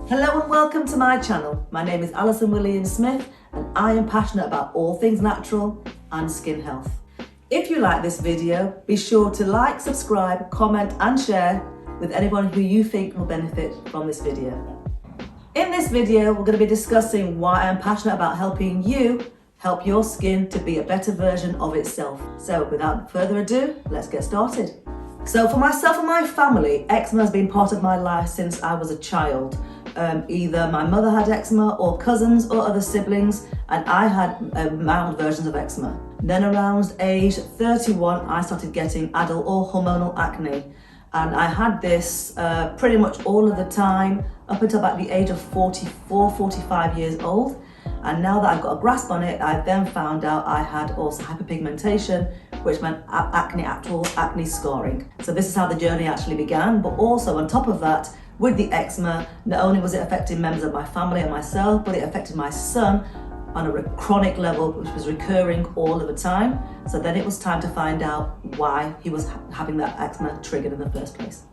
Hello and welcome to my channel. My name is Alison Williams Smith and I am passionate about all things natural and skin health. If you like this video, be sure to like, subscribe, comment and share with anyone who you think will benefit from this video. In this video, we're going to be discussing why I'm passionate about helping you help your skin to be a better version of itself. So without further ado, let's get started. So for myself and my family, eczema has been part of my life since I was a child. Either my mother had eczema or cousins or other siblings, and I had mild versions of eczema. Then around age 31, I started getting adult or hormonal acne. And I had this pretty much all of the time up until about the age of 44, 45 years old. And now that I've got a grasp on it, I then found out I had also hyperpigmentation, which meant actual acne scarring. So this is how the journey actually began. But also on top of that, with the eczema, not only was it affecting members of my family and myself, but it affected my son on a chronic level, which was recurring all of the time. So then it was time to find out why he was having that eczema triggered in the first place.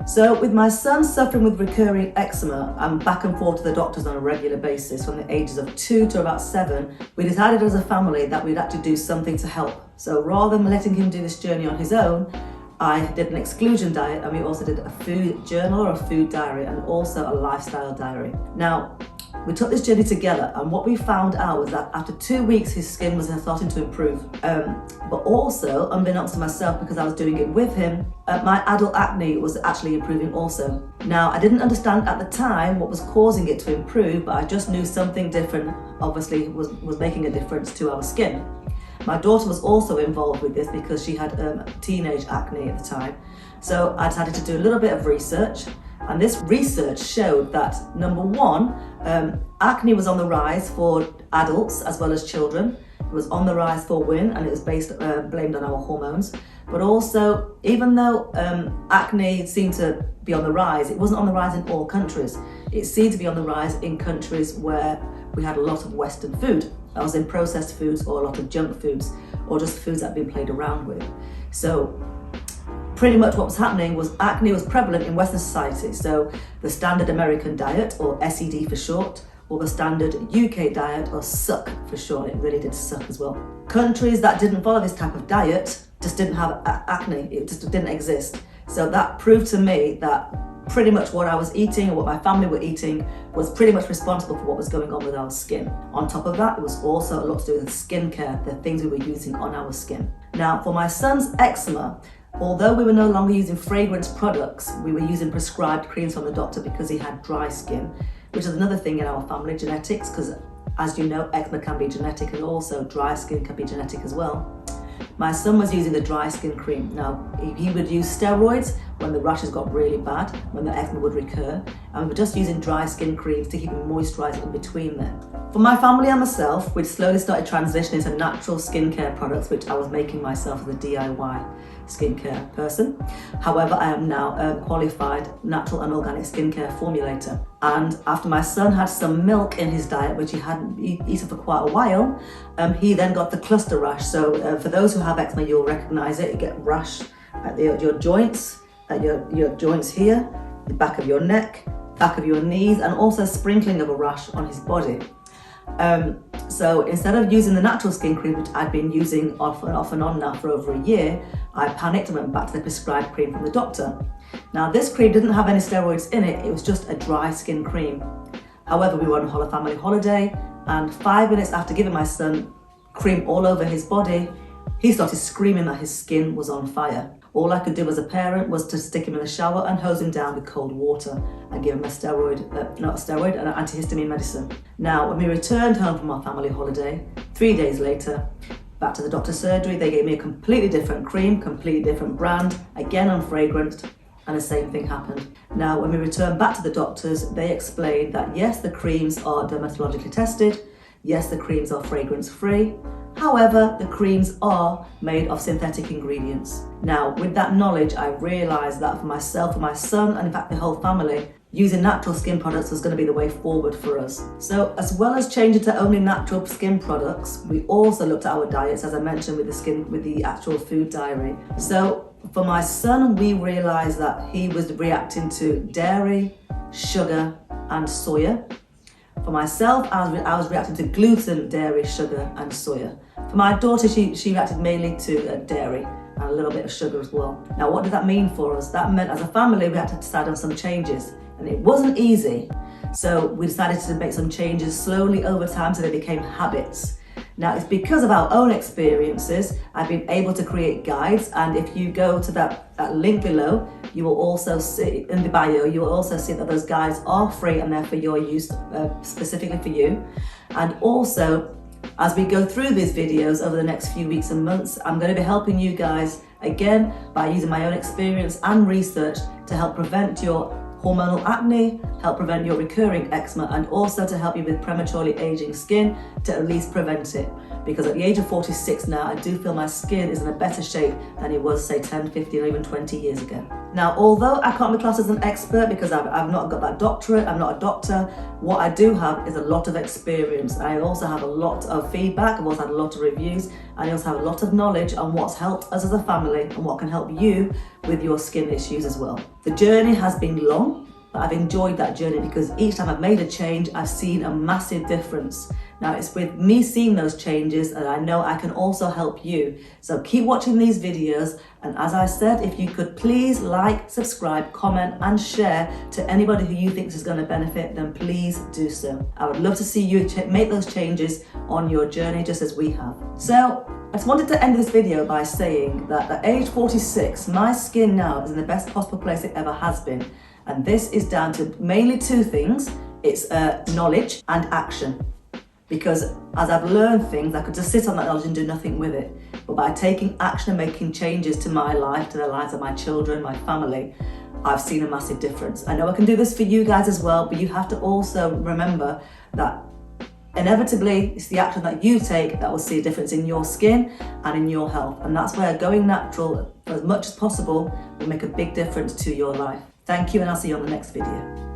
So with my son suffering with recurring eczema, I'm back and forth to the doctors on a regular basis from the ages of 2 to about 7. We decided as a family that we'd actually do something to help. So rather than letting him do this journey on his own, I did an exclusion diet, and we also did a food journal or a food diary, and also a lifestyle diary. Now, we took this journey together, and what we found out was that after 2 weeks, his skin was starting to improve. But also, unbeknownst to myself, because I was doing it with him, my adult acne was actually improving also. Now, I didn't understand at the time what was causing it to improve, but I just knew something different, obviously, was making a difference to our skin. My daughter was also involved with this because she had teenage acne at the time. So I decided to do a little bit of research, and this research showed that number one, acne was on the rise for adults as well as children. It was on the rise for women, and it was blamed on our hormones. But also, even though acne seemed to be on the rise, it wasn't on the rise in all countries. It seemed to be on the rise in countries where we had a lot of Western food. I was in processed foods or a lot of junk foods, or just foods that had been played around with. So pretty much what was happening was acne was prevalent in Western society. So the standard American diet, or SED for short, or the standard UK diet, or SUC for short. It really did suck as well. Countries that didn't follow this type of diet just didn't have acne. It just didn't exist. So that proved to me that pretty much what I was eating and what my family were eating was pretty much responsible for what was going on with our skin. On top of that, it was also a lot to do with skincare, the things we were using on our skin. Now, for my son's eczema, although we were no longer using fragrance products, we were using prescribed creams from the doctor because he had dry skin, which is another thing in our family, genetics, because as you know, eczema can be genetic and also dry skin can be genetic as well. My son was using the dry skin cream. Now, he would use steroids when the rashes got really bad, when the eczema would recur, and we were just using dry skin creams to keep him moisturised in between there. For my family and myself, we'd slowly started transitioning to natural skincare products, which I was making myself as a DIY skincare person. However, I am now a qualified natural and organic skincare formulator. And after my son had some milk in his diet, which he hadn't eaten for quite a while, he then got the cluster rash. So for those who have eczema, you'll recognise it. You get rash at your joints, at your joints here, the back of your neck, back of your knees, and also sprinkling of a rash on his body. So instead of using the natural skin cream, which I'd been using off and on now for over a year, I panicked and went back to the prescribed cream from the doctor. Now, this cream didn't have any steroids in it, it was just a dry skin cream. However, we were on a family holiday, and 5 minutes after giving my son cream all over his body, he started screaming that his skin was on fire. All I could do as a parent was to stick him in the shower and hose him down with cold water and give him an antihistamine medicine. Now, when we returned home from our family holiday, 3 days later, back to the doctor's surgery, they gave me a completely different cream, completely different brand, again unfragranced, and the same thing happened. Now, when we returned back to the doctors, they explained that yes, the creams are dermatologically tested, yes, the creams are fragrance-free, however, the creams are made of synthetic ingredients. Now, with that knowledge, I realised that for myself, for my son, and in fact the whole family, using natural skin products was going to be the way forward for us. So as well as changing to only natural skin products, we also looked at our diets, as I mentioned with the actual food diary. So for my son, we realised that he was reacting to dairy, sugar, and soya. For myself, I was reacting to gluten, dairy, sugar and soya. For my daughter, she reacted mainly to dairy and a little bit of sugar as well. Now, what did that mean for us? That meant as a family, we had to decide on some changes, and it wasn't easy. So we decided to make some changes slowly over time so they became habits. Now, it's because of our own experiences, I've been able to create guides, and if you go to that link below, you will also see, in the bio, you will also see that those guides are free and they're for your use, specifically for you. And also, as we go through these videos over the next few weeks and months, I'm going to be helping you guys, again, by using my own experience and research to help prevent your hormonal acne, help prevent your recurring eczema, and also to help you with prematurely aging skin to at least prevent it. Because at the age of 46 now, I do feel my skin is in a better shape than it was, say, 10, 15, or even 20 years ago. Now, although I can't be classed as an expert because I've not got that doctorate, I'm not a doctor, what I do have is a lot of experience. I also have a lot of feedback, I've also had a lot of reviews, and I also have a lot of knowledge on what's helped us as a family and what can help you with your skin issues as well. The journey has been long, but I've enjoyed that journey because each time I've made a change, I've seen a massive difference. Now, it's with me seeing those changes and I know I can also help you. So keep watching these videos, and as I said, if you could please like, subscribe, comment and share to anybody who you think is going to benefit, then please do so. I would love to see you make those changes on your journey just as we have. So I just wanted to end this video by saying that at age 46, my skin now is in the best possible place it ever has been. And this is down to mainly two things. It's knowledge and action. Because as I've learned things, I could just sit on that knowledge and do nothing with it. But by taking action and making changes to my life, to the lives of my children, my family, I've seen a massive difference. I know I can do this for you guys as well, but you have to also remember that inevitably it's the action that you take that will see a difference in your skin and in your health. And that's where going natural as much as possible will make a big difference to your life. Thank you, and I'll see you on the next video.